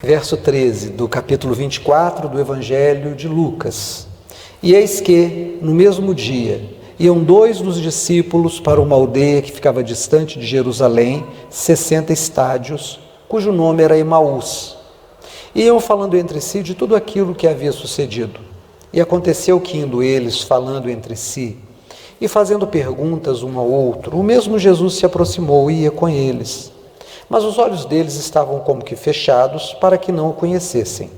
Verso 13 do capítulo 24 do Evangelho de Lucas. E eis que, no mesmo dia, iam 2 dos discípulos para uma aldeia que ficava distante de Jerusalém, 60 estádios, cujo nome era Emaús. Iam falando entre si de tudo aquilo que havia sucedido. E aconteceu que, indo eles falando entre si e fazendo perguntas um ao outro, o mesmo Jesus se aproximou e ia com eles. Mas os olhos deles estavam como que fechados, para que não o conhecessem.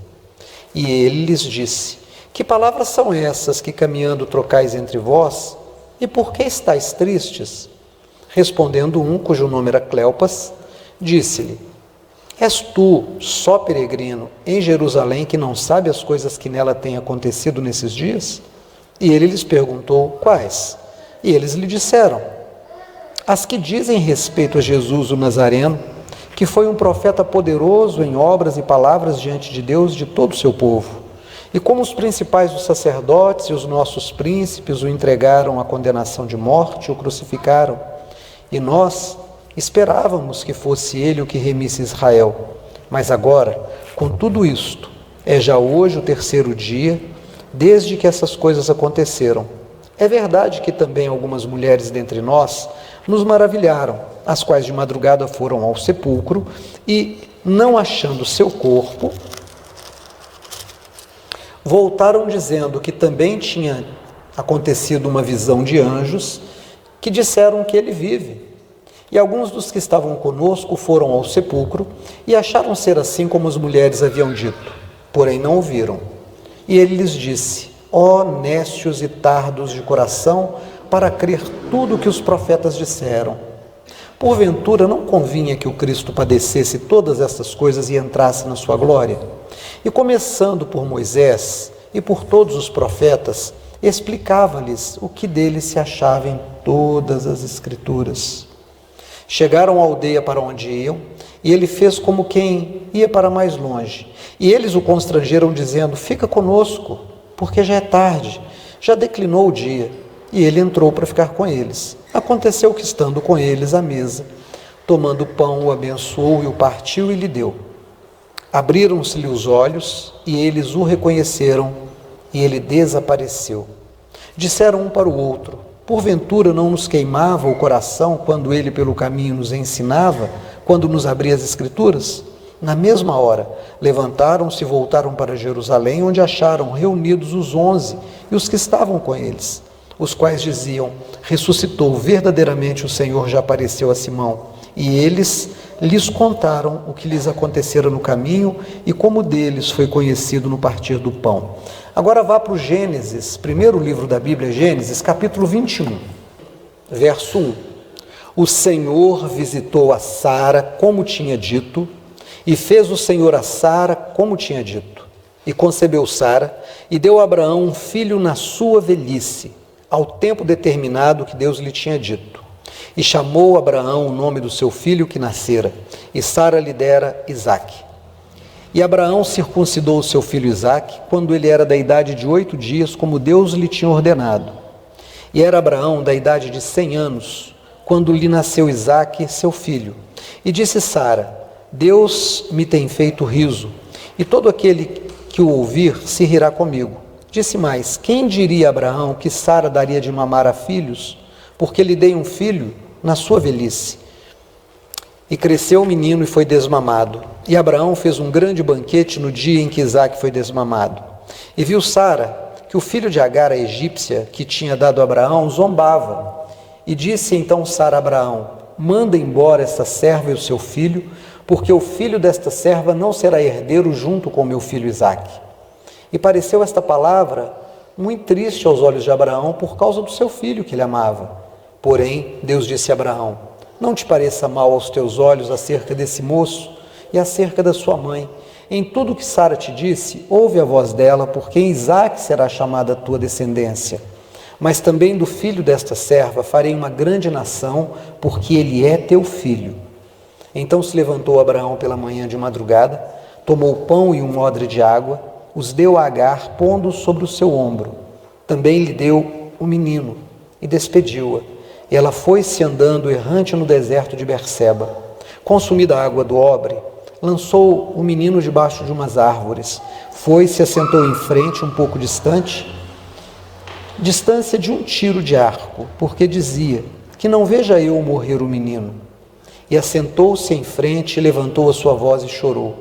E ele lhes disse: Que palavras são essas que caminhando trocais entre vós? E por que estáis tristes? Respondendo um, cujo nome era Cleopas, disse-lhe: És tu, só peregrino, em Jerusalém, que não sabe as coisas que nela têm acontecido nesses dias? E ele lhes perguntou: Quais? E eles lhe disseram: As que dizem respeito a Jesus o Nazareno, que foi um profeta poderoso em obras e palavras diante de Deus e de todo o seu povo. E como os principais dos sacerdotes e os nossos príncipes o entregaram à condenação de morte e o crucificaram. E nós esperávamos que fosse ele o que remisse Israel. Mas agora, com tudo isto, é já hoje o 3º dia, desde que essas coisas aconteceram. É verdade que também algumas mulheres dentre nós nos maravilharam, as quais de madrugada foram ao sepulcro e, não achando seu corpo, voltaram dizendo que também tinha acontecido uma visão de anjos que disseram que ele vive. E alguns dos que estavam conosco foram ao sepulcro e acharam ser assim como as mulheres haviam dito, porém não o viram. E ele lhes disse: Ó nécios e tardos de coração, para crer tudo o que os profetas disseram. Porventura não convinha que o Cristo padecesse todas estas coisas e entrasse na sua glória? E começando por Moisés e por todos os profetas, explicava-lhes o que dele se achava em todas as Escrituras. Chegaram à aldeia para onde iam, e ele fez como quem ia para mais longe. E eles o constrangeram, dizendo: Fica conosco, porque já é tarde, já declinou o dia. E ele entrou para ficar com eles. Aconteceu que, estando com eles à mesa, tomando o pão, o abençoou e o partiu e lhe deu. Abriram-se-lhe os olhos, e eles o reconheceram, e ele desapareceu. Disseram um para o outro: Porventura não nos queimava o coração quando ele pelo caminho nos ensinava, quando nos abria as Escrituras? Na mesma hora, levantaram-se e voltaram para Jerusalém, onde acharam reunidos os 11 e os que estavam com eles, os quais diziam: Ressuscitou, verdadeiramente o Senhor já apareceu a Simão. E eles lhes contaram o que lhes acontecera no caminho e como deles foi conhecido no partir do pão. Agora vá para o Gênesis, primeiro livro da Bíblia, Gênesis, capítulo 21, verso 1. O Senhor visitou a Sara como tinha dito, e fez o Senhor a Sara como tinha dito. E concebeu Sara, e deu a Abraão um filho na sua velhice, ao tempo determinado que Deus lhe tinha dito. E chamou Abraão o nome do seu filho que nascera, e Sara lhe dera Isaque. E Abraão circuncidou o seu filho Isaque, quando ele era da idade de 8 dias, como Deus lhe tinha ordenado. E era Abraão da idade de 100 anos, quando lhe nasceu Isaque, seu filho. E disse Sara: Deus me tem feito riso, e todo aquele que o ouvir se rirá comigo. Disse mais: Quem diria a Abraão que Sara daria de mamar a filhos, porque lhe dei um filho na sua velhice? E cresceu o menino e foi desmamado. E Abraão fez um grande banquete no dia em que Isaque foi desmamado. E viu Sara que o filho de Agar, a egípcia, que tinha dado a Abraão, zombava. E disse então Sara a Abraão: Manda embora esta serva e o seu filho, porque o filho desta serva não será herdeiro junto com meu filho Isaque. E pareceu esta palavra muito triste aos olhos de Abraão por causa do seu filho que ele amava. Porém, Deus disse a Abraão: Não te pareça mal aos teus olhos acerca desse moço e acerca da sua mãe. Em tudo que Sara te disse, ouve a voz dela, porque em Isaque será chamada a tua descendência. Mas também do filho desta serva farei uma grande nação, porque ele é teu filho. Então se levantou Abraão pela manhã de madrugada, tomou pão e um odre de água, os deu a Agar, pondo-os sobre o seu ombro. Também lhe deu o menino e despediu-a. E ela foi-se andando errante no deserto de Berseba. Consumida a água do odre, lançou o menino debaixo de umas árvores, foi, se assentou em frente, um pouco distante, distância de um tiro de arco, porque dizia: que não veja eu morrer o menino. E assentou-se em frente, e levantou a sua voz e chorou.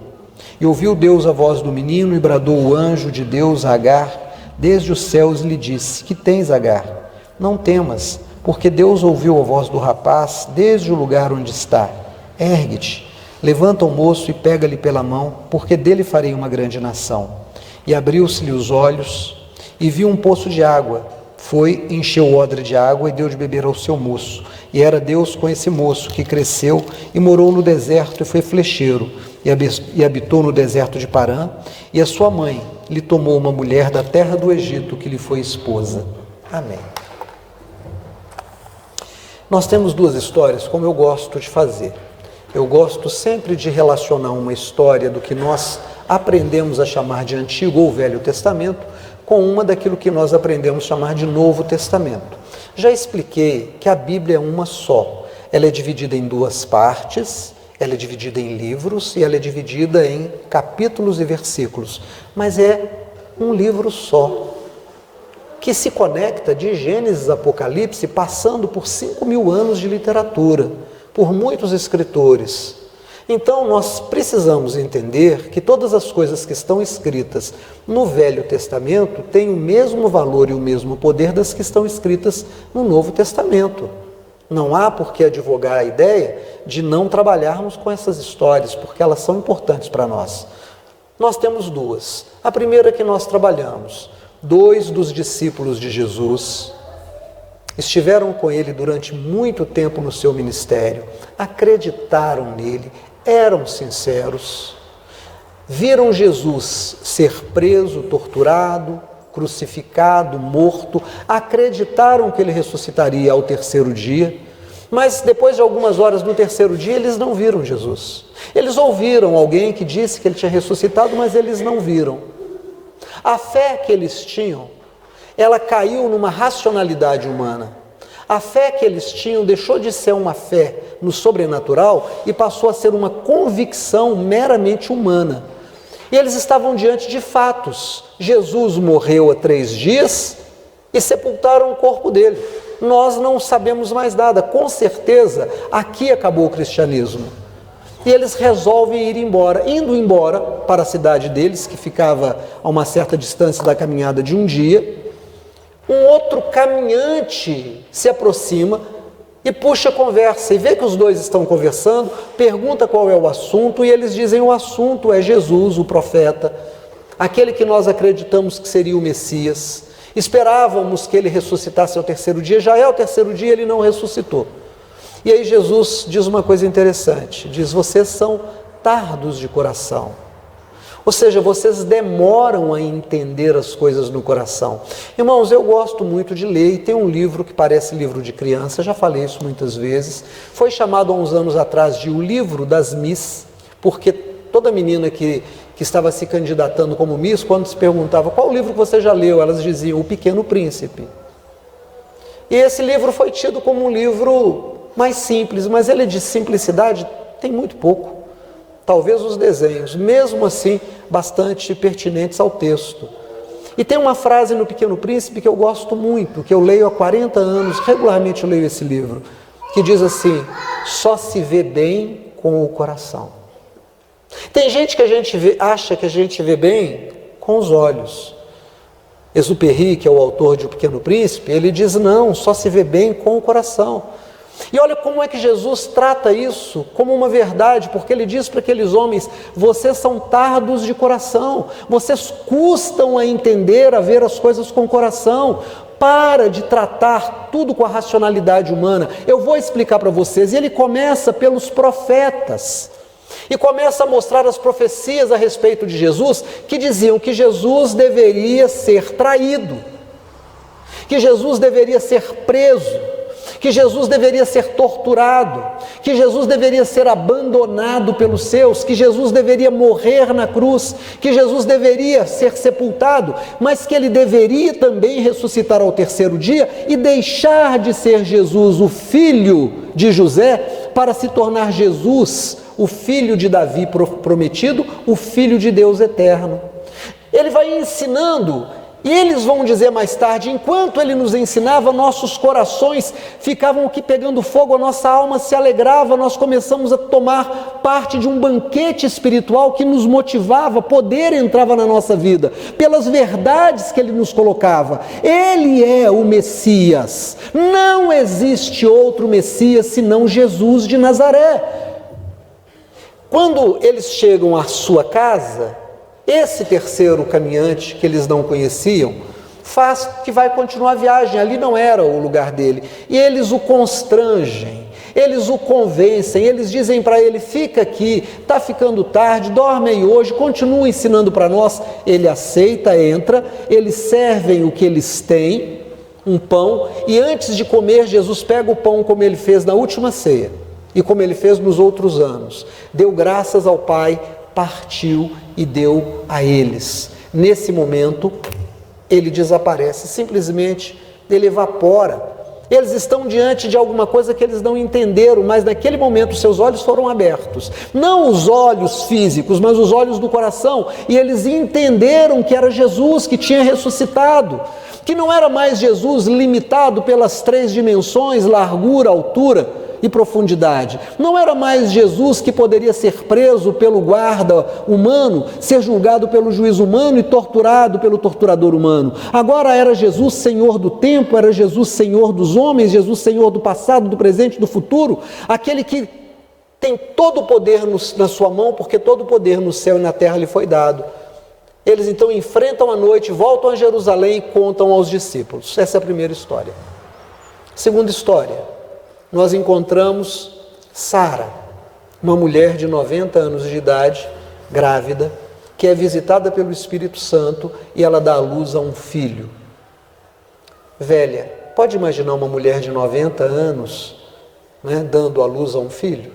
E ouviu Deus a voz do menino, e bradou o anjo de Deus a Agar desde os céus, e lhe disse: que tens, Agar? Não temas, porque Deus ouviu a voz do rapaz desde o lugar onde está. Ergue-te, levanta o moço e pega-lhe pela mão, porque dele farei uma grande nação. E abriu-se-lhe os olhos, e viu um poço de água. Foi, encheu o odre de água e deu de beber ao seu moço. E era Deus com esse moço, que cresceu e morou no deserto e foi flecheiro, e habitou no deserto de Parã. E a sua mãe lhe tomou uma mulher da terra do Egito, que lhe foi esposa. Amém. Nós temos duas histórias, como eu gosto de fazer. Eu gosto sempre de relacionar uma história do que nós aprendemos a chamar de Antigo ou Velho Testamento com uma daquilo que nós aprendemos a chamar de Novo Testamento. Já expliquei que a Bíblia é uma só. Ela é dividida em duas partes, ela é dividida em livros e ela é dividida em capítulos e versículos. Mas é um livro só, que se conecta de Gênesis a Apocalipse, passando por 5.000 anos de literatura, por muitos escritores. Então, nós precisamos entender que todas as coisas que estão escritas no Velho Testamento têm o mesmo valor e o mesmo poder das que estão escritas no Novo Testamento. Não há por que advogar a ideia de não trabalharmos com essas histórias, porque elas são importantes para nós. Nós temos duas. A primeira que nós trabalhamos: 2 dos discípulos de Jesus estiveram com ele durante muito tempo no seu ministério, acreditaram nele, eram sinceros, viram Jesus ser preso, torturado, crucificado, morto, acreditaram que ele ressuscitaria ao terceiro dia, mas depois de algumas horas do terceiro dia eles não viram Jesus. Eles ouviram alguém que disse que ele tinha ressuscitado, mas eles não viram. A fé que eles tinham, ela caiu numa racionalidade humana. A fé que eles tinham deixou de ser uma fé no sobrenatural e passou a ser uma convicção meramente humana. E eles estavam diante de fatos. Jesus morreu há 3 dias e sepultaram o corpo dele. Nós não sabemos mais nada. Com certeza, aqui acabou o cristianismo. E eles resolvem ir embora. Indo embora para a cidade deles, que ficava a uma certa distância da caminhada de um dia, um outro caminhante se aproxima e puxa a conversa, e vê que os dois estão conversando, pergunta qual é o assunto, e eles dizem: o assunto é Jesus, o profeta, aquele que nós acreditamos que seria o Messias. Esperávamos que ele ressuscitasse ao terceiro dia, já é o terceiro dia, ele não ressuscitou. E aí Jesus diz uma coisa interessante, diz: vocês são tardos de coração. Ou seja, vocês demoram a entender as coisas no coração. Irmãos, eu gosto muito de ler, e tem um livro que parece livro de criança, já falei isso muitas vezes, foi chamado há uns anos atrás de O Livro das Miss, porque toda menina que estava se candidatando como Miss, quando se perguntava: qual livro que você já leu? Elas diziam: O Pequeno Príncipe. E esse livro foi tido como um livro mais simples, mas ele de simplicidade tem muito pouco. Talvez os desenhos, mesmo assim, bastante pertinentes ao texto. E tem uma frase no Pequeno Príncipe que eu gosto muito, que eu leio há 40 anos, regularmente eu leio esse livro, que diz assim: só se vê bem com o coração. Tem gente que acha que a gente vê bem com os olhos. Exupéry, que é o autor de O Pequeno Príncipe, ele diz: não, só se vê bem com o coração. E olha como é que Jesus trata isso como uma verdade, porque ele diz para aqueles homens: vocês são tardos de coração, vocês custam a entender, a ver as coisas com o coração. Para de tratar tudo com a racionalidade humana. Eu vou explicar para vocês. E ele começa pelos profetas e começa a mostrar as profecias a respeito de Jesus, que diziam que Jesus deveria ser traído, que Jesus deveria ser preso, que Jesus deveria ser torturado, que Jesus deveria ser abandonado pelos seus, que Jesus deveria morrer na cruz, que Jesus deveria ser sepultado, mas que ele deveria também ressuscitar ao terceiro dia e deixar de ser Jesus, o filho de José, para se tornar Jesus, o filho de Davi prometido, o filho de Deus eterno. Ele vai ensinando, e eles vão dizer mais tarde, enquanto ele nos ensinava, nossos corações ficavam aqui pegando fogo, a nossa alma se alegrava, nós começamos a tomar parte de um banquete espiritual que nos motivava, poder entrava na nossa vida, pelas verdades que ele nos colocava. Ele é o Messias, não existe outro Messias senão Jesus de Nazaré. Quando eles chegam à sua casa, esse terceiro caminhante que eles não conheciam, faz que vai continuar a viagem, ali não era o lugar dele, e eles o constrangem, eles o convencem, eles dizem para ele, fica aqui, está ficando tarde, dorme aí hoje, continua ensinando para nós. Ele aceita, entra, eles servem o que eles têm, um pão, e antes de comer, Jesus pega o pão como ele fez na última ceia, e como ele fez nos outros anos, deu graças ao Pai, partiu e deu a eles. Nesse momento, ele desaparece, simplesmente ele evapora. Eles estão diante de alguma coisa que eles não entenderam, mas naquele momento seus olhos foram abertos. Não os olhos físicos, mas os olhos do coração. E eles entenderam que era Jesus que tinha ressuscitado, que não era mais Jesus limitado pelas 3 dimensões, largura, altura e profundidade. Não era mais Jesus que poderia ser preso pelo guarda humano, ser julgado pelo juiz humano e torturado pelo torturador humano. Agora era Jesus Senhor do tempo, era Jesus Senhor dos homens, Jesus Senhor do passado, do presente e do futuro, aquele que tem todo o poder na sua mão, porque todo o poder no céu e na terra lhe foi dado. Eles então enfrentam a noite, voltam a Jerusalém e contam aos discípulos. Essa é a primeira história. Segunda história, nós encontramos Sara, uma mulher de 90 anos de idade, grávida, que é visitada pelo Espírito Santo e ela dá à luz a um filho. Velha, pode imaginar uma mulher de 90 anos, né, dando à luz a um filho?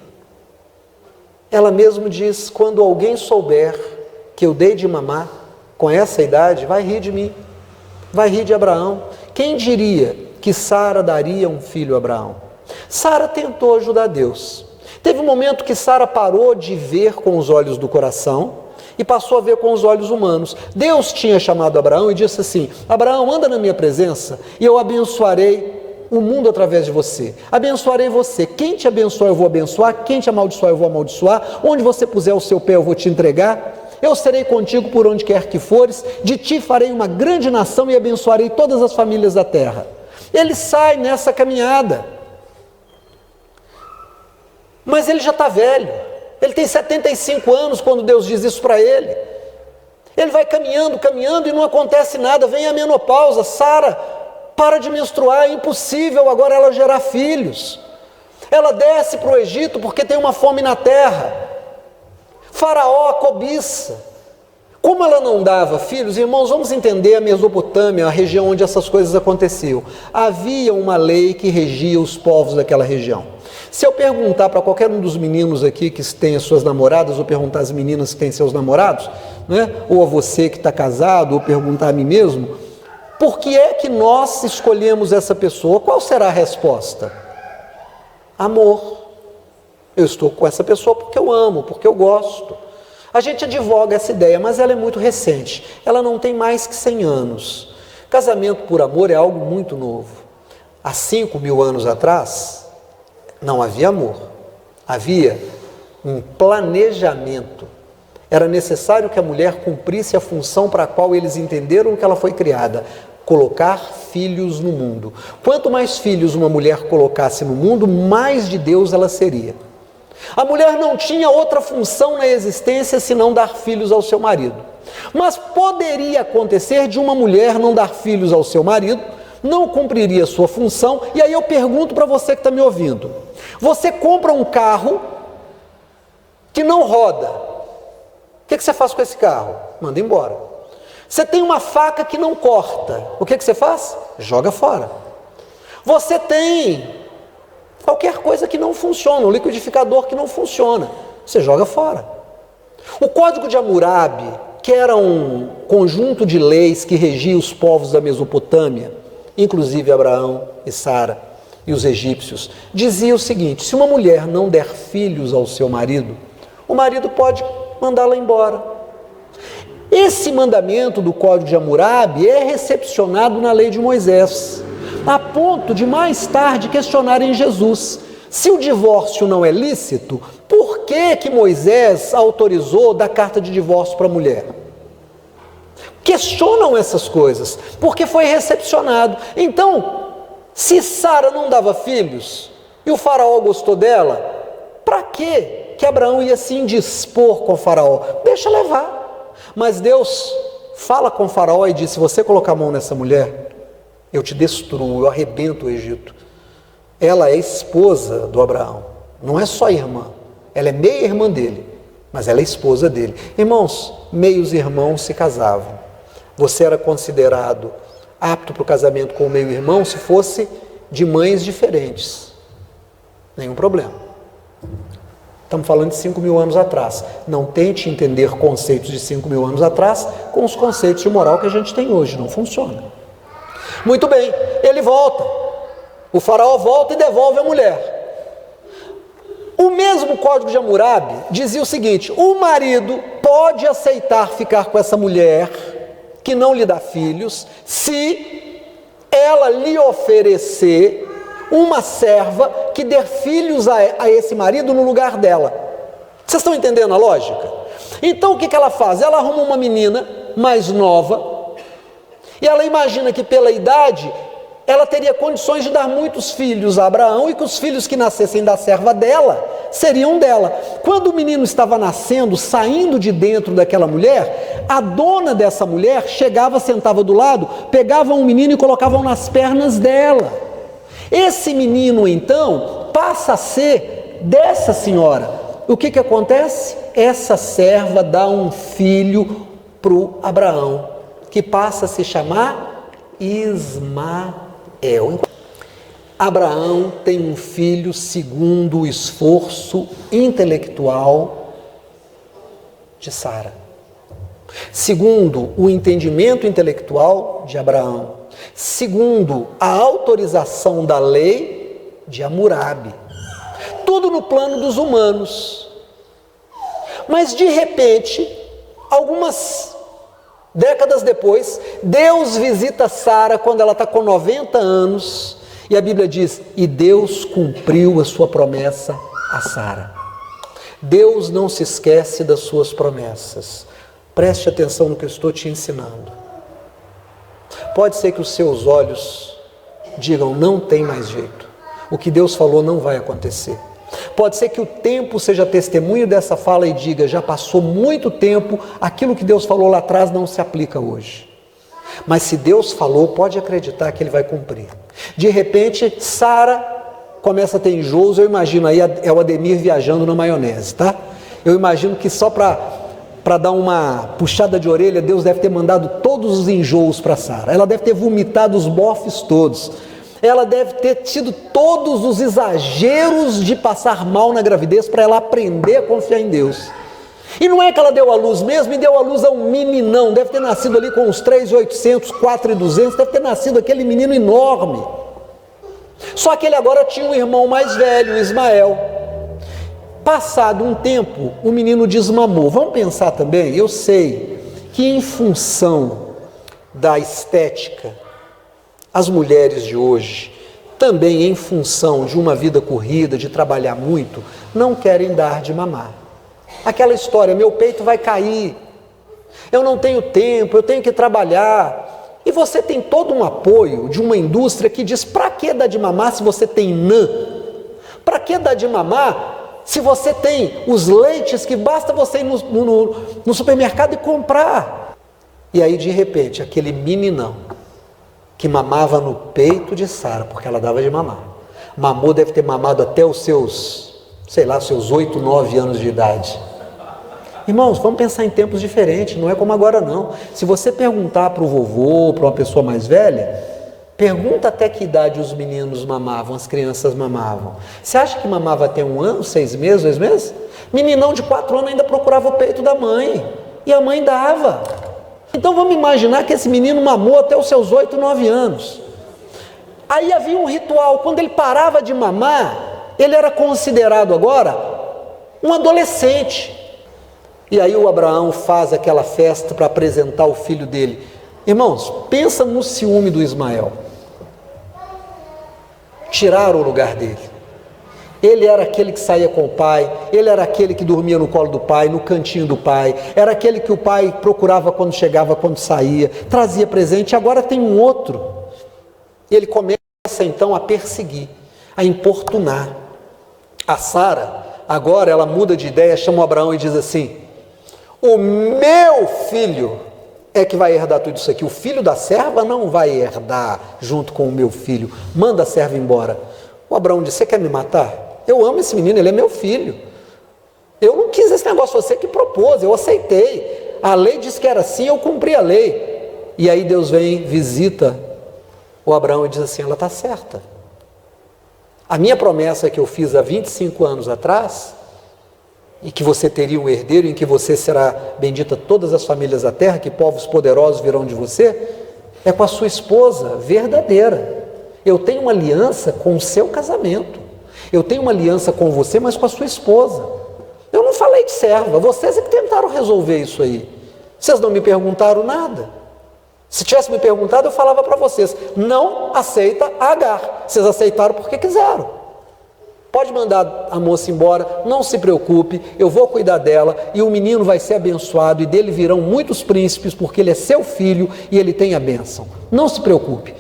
Ela mesmo diz, quando alguém souber que eu dei de mamar com essa idade, vai rir de mim, vai rir de Abraão. Quem diria que Sara daria um filho a Abraão? Sara tentou ajudar Deus. Teve um momento que Sara parou de ver com os olhos do coração e passou a ver com os olhos humanos. Deus tinha chamado Abraão e disse assim, Abraão, anda na minha presença e eu abençoarei o mundo através de você. Abençoarei você. Quem te abençoar eu vou abençoar, quem te amaldiçoar eu vou amaldiçoar, onde você puser o seu pé eu vou te entregar. Eu serei contigo por onde quer que fores, de ti farei uma grande nação e abençoarei todas as famílias da terra. Ele sai nessa caminhada. Mas ele já está velho, ele tem 75 anos quando Deus diz isso para ele. Ele vai caminhando, caminhando e não acontece nada, vem a menopausa, Sara para de menstruar, é impossível agora ela gerar filhos. Ela desce para o Egito porque tem uma fome na terra. Faraó a cobiça. Como ela não dava filhos, irmãos, vamos entender a Mesopotâmia, a região onde essas coisas aconteciam. Havia uma lei que regia os povos daquela região. Se eu perguntar para qualquer um dos meninos aqui que tem as suas namoradas, ou perguntar às meninas que têm seus namorados, né? Ou a você que está casado, ou perguntar a mim mesmo, por que é que nós escolhemos essa pessoa? Qual será a resposta? Amor. Eu estou com essa pessoa porque eu amo, porque eu gosto. A gente advoga essa ideia, mas ela é muito recente. Ela não tem mais que 100 anos. Casamento por amor é algo muito novo. Há 5.000 anos atrás, não havia amor. Havia um planejamento. Era necessário que a mulher cumprisse a função para a qual eles entenderam que ela foi criada. Colocar filhos no mundo. Quanto mais filhos uma mulher colocasse no mundo, mais de Deus ela seria. A mulher não tinha outra função na existência senão dar filhos ao seu marido. Mas poderia acontecer de uma mulher não dar filhos ao seu marido, não cumpriria sua função, e aí eu pergunto para você que está me ouvindo, você compra um carro que não roda, o que você faz com esse carro? Manda embora. Você tem uma faca que não corta, o que você faz? Joga fora. Você tem qualquer coisa que não funciona, um liquidificador que não funciona, você joga fora. O Código de Hammurabi, que era um conjunto de leis que regia os povos da Mesopotâmia, inclusive Abraão e Sara e os egípcios, dizia o seguinte: se uma mulher não der filhos ao seu marido, o marido pode mandá-la embora. Esse mandamento do Código de Hammurabi é recepcionado na lei de Moisés, a ponto de mais tarde questionarem Jesus. Se o divórcio não é lícito, por que Moisés autorizou dar carta de divórcio para a mulher? Questionam essas coisas, porque foi recepcionado. Então, se Sara não dava filhos e o faraó gostou dela, para que Abraão ia se indispor com o faraó? Deixa levar. Mas Deus fala com o faraó e diz: se você colocar a mão nessa mulher, eu te destruo, eu arrebento o Egito. Ela é esposa do Abraão, não é só irmã, ela é meia irmã dele, mas ela é esposa dele. Irmãos, meios irmãos se casavam. Você era considerado apto para o casamento com o meio irmão se fosse de mães diferentes. Nenhum problema. Estamos falando de 5.000 anos atrás. Não tente entender conceitos de 5.000 anos atrás com os conceitos de moral que a gente tem hoje. Não funciona. Muito bem, ele volta. O faraó volta e devolve a mulher. O mesmo Código de Hammurabi dizia o seguinte: o marido pode aceitar ficar com essa mulher que não lhe dá filhos, se ela lhe oferecer uma serva que dê filhos a esse marido no lugar dela. Vocês estão entendendo a lógica? Então o que ela faz? Ela arruma uma menina mais nova e ela imagina que pela idade ela teria condições de dar muitos filhos a Abraão e que os filhos que nascessem da serva dela seriam dela. Quando o menino estava nascendo, saindo de dentro daquela mulher, a dona dessa mulher chegava, sentava do lado, pegava um menino e colocavam nas pernas dela. Esse menino então passa a ser dessa senhora. O que acontece? Essa serva dá um filho para o Abraão, que passa a se chamar Ismael. Abraão tem um filho segundo o esforço intelectual de Sara, segundo o entendimento intelectual de Abraão, segundo a autorização da lei de Hammurabi. Tudo no plano dos humanos. Mas de repente, algumas décadas depois, Deus visita Sara quando ela está com 90 anos, e a Bíblia diz: e Deus cumpriu a sua promessa a Sara. Deus não se esquece das suas promessas. Preste atenção no que eu estou te ensinando. Pode ser que os seus olhos digam: não tem mais jeito, o que Deus falou não vai acontecer. Pode ser que o tempo seja testemunho dessa fala e diga: já passou muito tempo, aquilo que Deus falou lá atrás não se aplica hoje. Mas se Deus falou, pode acreditar que Ele vai cumprir. De repente, Sara começa a ter enjoos. Eu imagino aí é o Ademir viajando na maionese, tá? Eu imagino que só para dar uma puxada de orelha, Deus deve ter mandado todos os enjoos para Sara. Ela deve ter vomitado os bofes todos. Ela deve ter tido todos os exageros de passar mal na gravidez para ela aprender a confiar em Deus. E não é que ela deu à luz mesmo e deu à luz a um meninão, deve ter nascido ali com uns 3.800, 4.200, deve ter nascido aquele menino enorme. Só que ele agora tinha um irmão mais velho, Ismael. Passado um tempo, o menino desmamou. Vamos pensar também, eu sei que em função da estética, as mulheres de hoje, também em função de uma vida corrida, de trabalhar muito, não querem dar de mamar. Aquela história: meu peito vai cair, eu não tenho tempo, eu tenho que trabalhar. E você tem todo um apoio de uma indústria que diz: para que dar de mamar se você tem NAN? Para que dar de mamar se você tem os leites que basta você ir no supermercado e comprar? E aí de repente, aquele meninão que mamava no peito de Sara, porque ela dava de mamar, mamou, deve ter mamado até os seus, seus 8, 9 anos de idade. Irmãos, vamos pensar em tempos diferentes, não é como agora não. Se você perguntar para o vovô, para uma pessoa mais velha, pergunta até que idade os meninos mamavam, as crianças mamavam. Você acha que mamava até 1 ano, 6 meses, 2 meses? Meninão de 4 anos ainda procurava o peito da mãe, e a mãe dava. Então vamos imaginar que esse menino mamou até os seus 8, 9 anos. Aí havia um ritual: quando ele parava de mamar, ele era considerado agora um adolescente. E aí o Abraão faz aquela festa para apresentar o filho dele. Irmãos, pensa no ciúme do Ismael. Tiraram o lugar dele. Ele era aquele que saía com o pai, ele era aquele que dormia no colo do pai, no cantinho do pai, era aquele que o pai procurava quando chegava, quando saía, trazia presente, e agora tem um outro. E ele começa então a perseguir, a importunar. A Sara, agora ela muda de ideia, chama o Abraão e diz assim: o meu filho é que vai herdar tudo isso aqui, o filho da serva não vai herdar junto com o meu filho, manda a serva embora. O Abraão disse: você quer me matar? Eu amo esse menino, ele é meu filho. Eu não quis esse negócio, você que propôs, eu aceitei. A lei disse que era assim, eu cumpri a lei. E aí Deus vem, visita o Abraão e diz assim: ela está certa. A minha promessa que eu fiz há 25 anos atrás, e que você teria um herdeiro, em que você será bendita todas as famílias da terra, que povos poderosos virão de você, é com a sua esposa verdadeira. Eu tenho uma aliança com o seu casamento. Eu tenho uma aliança com você, mas com a sua esposa. Eu não falei de serva, vocês é que tentaram resolver isso aí. Vocês não me perguntaram nada. Se tivesse me perguntado, eu falava para vocês: não aceita a Agar. Vocês aceitaram porque quiseram. Pode mandar a moça embora, não se preocupe, eu vou cuidar dela e o menino vai ser abençoado e dele virão muitos príncipes, porque ele é seu filho e ele tem a bênção. Não se preocupe.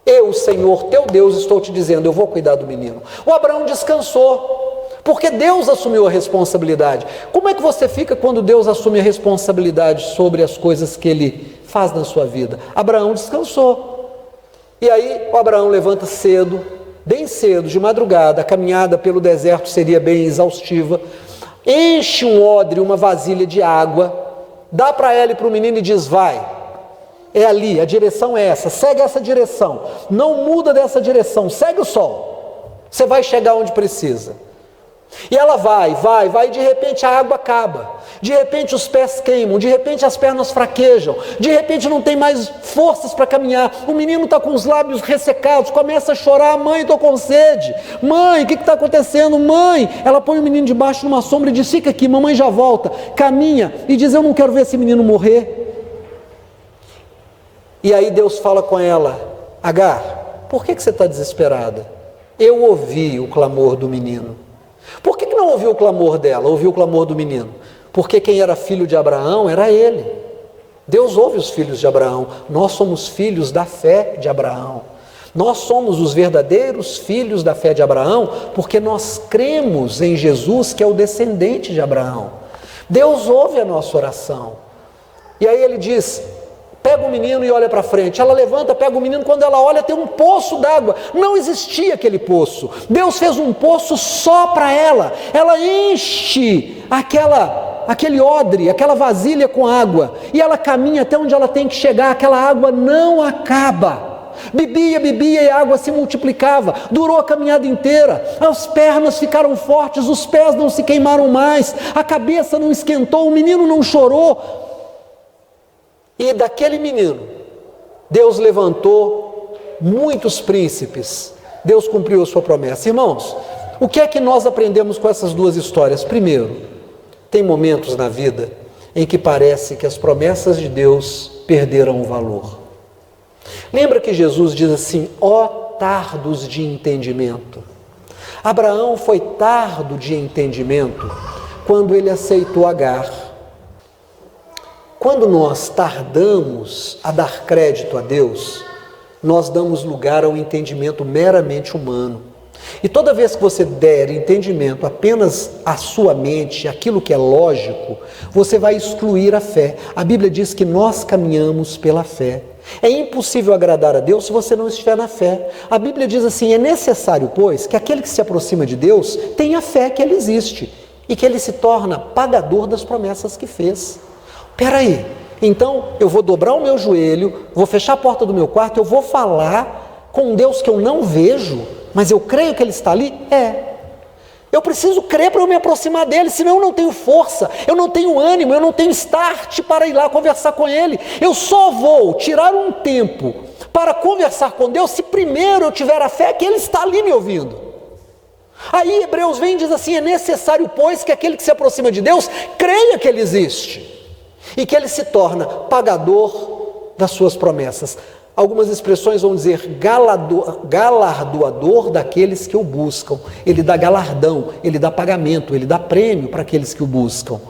Eu, Senhor, teu Deus, estou te dizendo, eu vou cuidar do menino. O Abraão descansou, porque Deus assumiu a responsabilidade. Como é que você fica quando Deus assume a responsabilidade sobre as coisas que Ele faz na sua vida? Abraão descansou. E aí o Abraão levanta cedo, bem cedo, de madrugada, a caminhada pelo deserto seria bem exaustiva, enche um odre, uma vasilha de água, dá para ela e para o menino e diz: vai. É ali, a direção é essa, segue essa direção, não muda dessa direção, segue o sol, você vai chegar onde precisa. E ela vai, e de repente a água acaba, de repente os pés queimam, de repente as pernas fraquejam, de repente não tem mais forças para caminhar, o menino está com os lábios ressecados, começa a chorar: mãe, estou com sede, mãe, o que está acontecendo, mãe? Ela põe o menino debaixo de uma sombra e diz: fica aqui, mamãe já volta, caminha, e diz: eu não quero ver esse menino morrer. E aí Deus fala com ela: Agar, por que você está desesperada? Eu ouvi o clamor do menino. Por que não ouviu o clamor dela, ouviu o clamor do menino? Porque quem era filho de Abraão era ele. Deus ouve os filhos de Abraão. Nós somos filhos da fé de Abraão. Nós somos os verdadeiros filhos da fé de Abraão, porque nós cremos em Jesus, que é o descendente de Abraão. Deus ouve a nossa oração. E aí ele diz: pega o menino e olha para frente. Ela levanta, pega o menino, quando ela olha tem um poço d'água. Não existia aquele poço. Deus fez um poço só para ela. Ela enche aquele odre, aquela vasilha com água. E ela caminha até onde ela tem que chegar. Aquela água não acaba. Bebia e a água se multiplicava. Durou a caminhada inteira. As pernas ficaram fortes, os pés não se queimaram mais, a cabeça não esquentou, o menino não chorou. E daquele menino, Deus levantou muitos príncipes. Deus cumpriu a sua promessa. Irmãos, o que é que nós aprendemos com essas duas histórias? Primeiro, tem momentos na vida em que parece que as promessas de Deus perderam o valor. Lembra que Jesus diz assim: ó tardos de entendimento. Abraão foi tardo de entendimento quando ele aceitou Agar. Quando nós tardamos a dar crédito a Deus, nós damos lugar ao entendimento meramente humano. E toda vez que você der entendimento apenas à sua mente, aquilo que é lógico, você vai excluir a fé. A Bíblia diz que nós caminhamos pela fé. É impossível agradar a Deus se você não estiver na fé. A Bíblia diz assim: é necessário, pois, que aquele que se aproxima de Deus tenha fé que Ele existe e que Ele se torna pagador das promessas que fez. Peraí, então eu vou dobrar o meu joelho, vou fechar a porta do meu quarto, eu vou falar com um Deus que eu não vejo, mas eu creio que Ele está ali? Eu preciso crer para eu me aproximar dEle, senão eu não tenho força, eu não tenho ânimo, eu não tenho start para ir lá conversar com Ele. Eu só vou tirar um tempo para conversar com Deus se primeiro eu tiver a fé que Ele está ali me ouvindo. Aí Hebreus vem e diz assim: é necessário, pois, que aquele que se aproxima de Deus creia que Ele existe e que Ele se torna pagador das suas promessas. Algumas expressões vão dizer galardoador daqueles que o buscam. Ele dá galardão, Ele dá pagamento, Ele dá prêmio para aqueles que o buscam.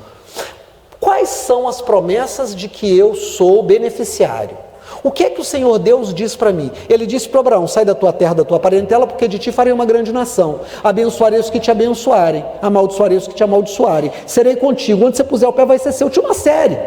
Quais são as promessas de que eu sou beneficiário? O que é que o Senhor Deus diz para mim? Ele disse para Abraão: sai da tua terra, da tua parentela, porque de ti farei uma grande nação. Abençoarei os que te abençoarem, amaldiçoarei os que te amaldiçoarem. Serei contigo, onde você puser o pé vai ser seu. Tinha uma série.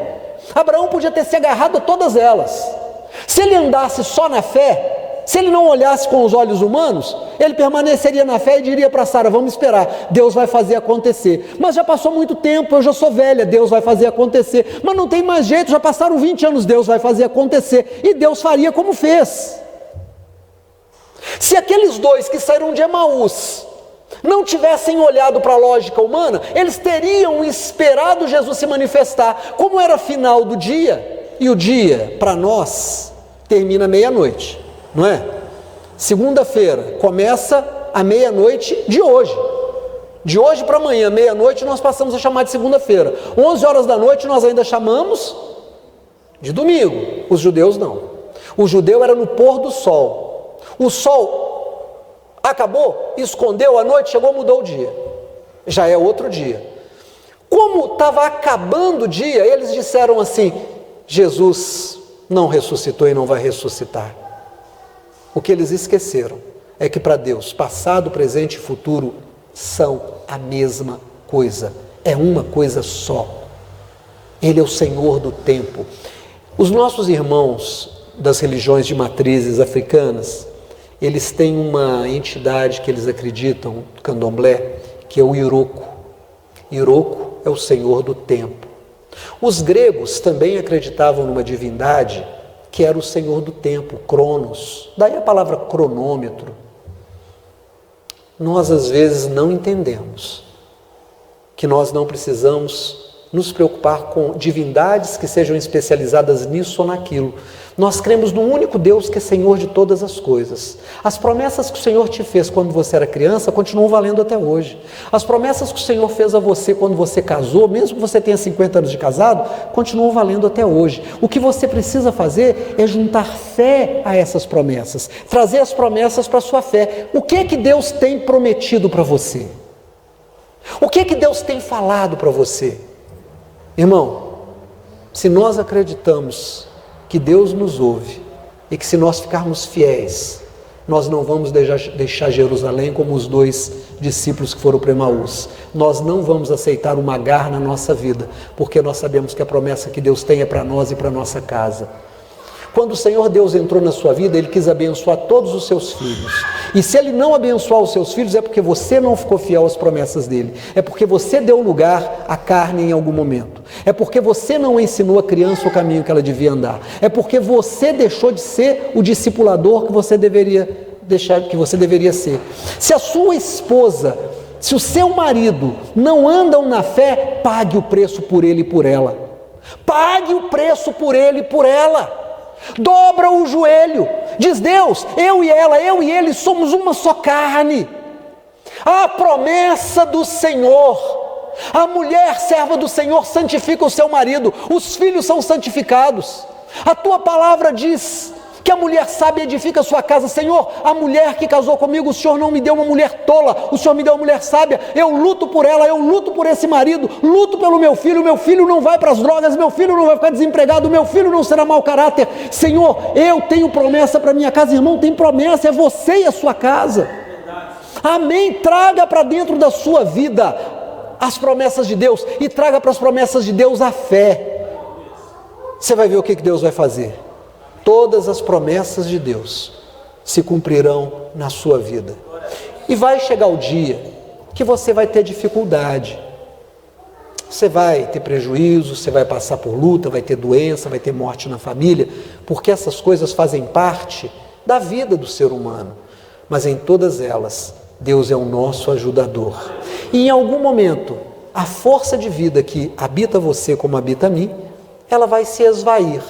Abraão podia ter se agarrado a todas elas. Se ele andasse só na fé, se ele não olhasse com os olhos humanos, ele permaneceria na fé e diria para Sara: vamos esperar, Deus vai fazer acontecer. Mas já passou muito tempo, eu já sou velha, Deus vai fazer acontecer. Mas não tem mais jeito, já passaram 20 anos, Deus vai fazer acontecer. E Deus faria como fez. Se aqueles dois que saíram de Emaús não tivessem olhado para a lógica humana, eles teriam esperado Jesus se manifestar. Como era final do dia, e o dia para nós termina meia-noite, não é? Segunda-feira começa à meia-noite de hoje. De hoje para amanhã, meia-noite, nós passamos a chamar de segunda-feira. 11 horas da noite nós ainda chamamos de domingo. Os judeus não. O judeu era no pôr do sol. O sol acabou, escondeu, a noite chegou, mudou o dia. Já é outro dia. Como estava acabando o dia, eles disseram assim: Jesus não ressuscitou e não vai ressuscitar. O que eles esqueceram é que para Deus, passado, presente e futuro são a mesma coisa. É uma coisa só. Ele é o Senhor do tempo. Os nossos irmãos das religiões de matrizes africanas, eles têm uma entidade que eles acreditam, candomblé, que é o Iroko. Iroko é o Senhor do tempo. Os gregos também acreditavam numa divindade que era o Senhor do tempo, Cronos. Daí a palavra cronômetro. Nós às vezes não entendemos que nós não precisamos nos preocupar com divindades que sejam especializadas nisso ou naquilo. Nós cremos no único Deus que é Senhor de todas as coisas. As promessas que o Senhor te fez quando você era criança continuam valendo até hoje. As promessas que o Senhor fez a você quando você casou, mesmo que você tenha 50 anos de casado, continuam valendo até hoje. O que você precisa fazer é juntar fé a essas promessas, trazer as promessas para a sua fé. O que é que Deus tem prometido para você? O que é que Deus tem falado para você? Irmão, se nós acreditamos que Deus nos ouve e que se nós ficarmos fiéis, nós não vamos deixar Jerusalém como os dois discípulos que foram para Emaús. Nós não vamos aceitar uma garra na nossa vida, porque nós sabemos que a promessa que Deus tem é para nós e para a nossa casa. Quando o Senhor Deus entrou na sua vida, Ele quis abençoar todos os seus filhos. E se Ele não abençoar os seus filhos, é porque você não ficou fiel às promessas dEle. É porque você deu lugar à carne em algum momento. É porque você não ensinou a criança o caminho que ela devia andar. É porque você deixou de ser o discipulador que você deveria ser. Se a sua esposa, se o seu marido não andam na fé, pague o preço por ele e por ela. Pague o preço por ele e por ela. Dobra o joelho, diz: Deus, eu e ela, eu e ele somos uma só carne. A promessa do Senhor: a mulher serva do Senhor santifica o seu marido, os filhos são santificados. A tua palavra diz que a mulher sábia edifica a sua casa. Senhor, a mulher que casou comigo, o Senhor não me deu uma mulher tola, o Senhor me deu uma mulher sábia. Eu luto por ela, eu luto por esse marido, luto pelo meu filho não vai para as drogas, meu filho não vai ficar desempregado, meu filho não será mau caráter. Senhor, eu tenho promessa para minha casa. Irmão, tem promessa, é você e a sua casa. Amém. Traga para dentro da sua vida as promessas de Deus e traga para as promessas de Deus a fé. Você vai ver o que Deus vai fazer. Todas as promessas de Deus se cumprirão na sua vida. E vai chegar o dia que você vai ter dificuldade. Você vai ter prejuízo, você vai passar por luta, vai ter doença, vai ter morte na família, porque essas coisas fazem parte da vida do ser humano. Mas em todas elas, Deus é o nosso ajudador. E em algum momento, a força de vida que habita você como habita a mim, ela vai se esvair.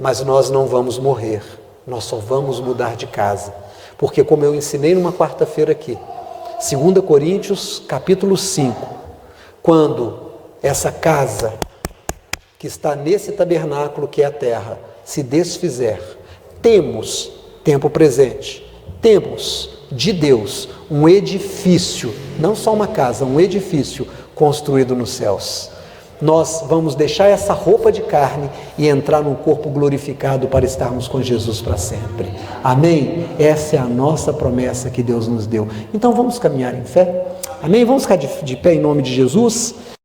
Mas nós não vamos morrer, nós só vamos mudar de casa. Porque, como eu ensinei numa quarta-feira aqui, 2 Coríntios capítulo 5, quando essa casa que está nesse tabernáculo que é a terra se desfizer, temos, tempo presente, temos de Deus um edifício, não só uma casa, um edifício construído nos céus. Nós vamos deixar essa roupa de carne e entrar num corpo glorificado para estarmos com Jesus para sempre. Amém? Essa é a nossa promessa que Deus nos deu. Então vamos caminhar em fé? Amém? Vamos ficar de pé em nome de Jesus?